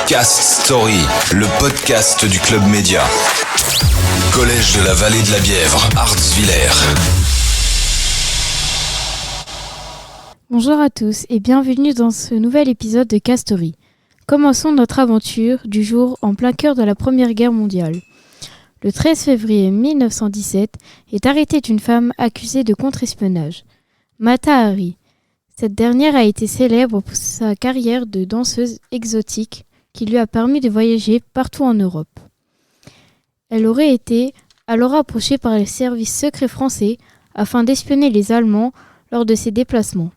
Cast Story, le podcast du Club Média. Collège de la Vallée de la Bièvre, Artzwiller. Bonjour à tous et bienvenue dans ce nouvel épisode de Cast Story. Commençons notre aventure du jour en plein cœur de la Première Guerre mondiale. Le 13 février 1917 est arrêtée une femme accusée de contre-espionnage, Mata Hari. Cette dernière a été célèbre pour sa carrière de danseuse exotique qui lui a permis de voyager partout en Europe. Elle aurait été alors approchée par les services secrets français afin d'espionner les Allemands lors de ses déplacements.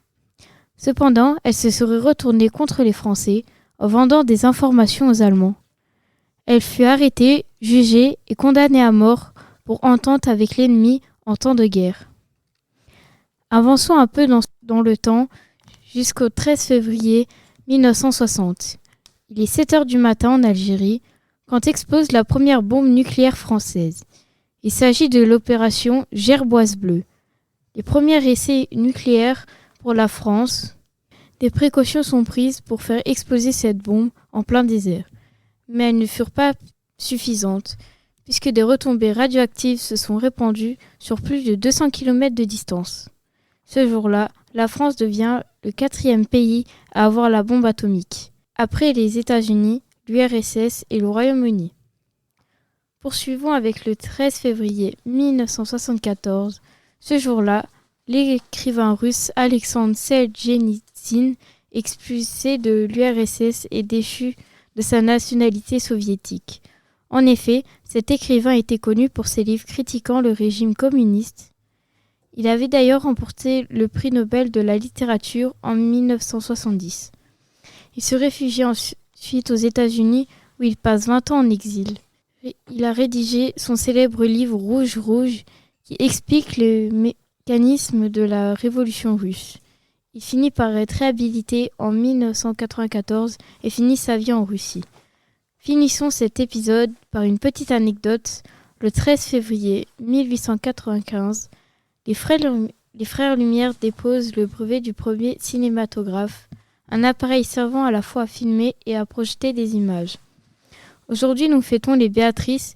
Cependant, elle se serait retournée contre les Français en vendant des informations aux Allemands. Elle fut arrêtée, jugée et condamnée à mort pour entente avec l'ennemi en temps de guerre. Avançons un peu dans le temps jusqu'au 13 février 1960. Il est 7h du matin en Algérie quand explose la première bombe nucléaire française. Il s'agit de l'opération Gerboise bleue. Les premiers essais nucléaires pour la France. Des précautions sont prises pour faire exploser cette bombe en plein désert. Mais elles ne furent pas suffisantes, puisque des retombées radioactives se sont répandues sur plus de 200 km de distance. Ce jour-là, la France devient le 4e pays à avoir la bombe atomique, après les États-Unis, l'URSS et le Royaume-Uni. Poursuivons avec le 13 février 1974. Ce jour-là, l'écrivain russe Alexandre Solzhenitsyn, expulsé de l'URSS et déchu de sa nationalité soviétique. En effet, cet écrivain était connu pour ses livres critiquant le régime communiste. Il avait d'ailleurs remporté le prix Nobel de la littérature en 1970. Il se réfugie ensuite aux États-Unis où il passe 20 ans en exil. Il a rédigé son célèbre livre Rouge Rouge qui explique le mécanisme de la révolution russe. Il finit par être réhabilité en 1994 et finit sa vie en Russie. Finissons cet épisode par une petite anecdote. Le 13 février 1895, les frères Lumière déposent le brevet du premier cinématographe, un appareil servant à la fois à filmer et à projeter des images. Aujourd'hui, nous fêtons les Béatrices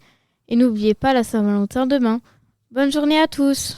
et n'oubliez pas la Saint-Valentin demain. Bonne journée à tous!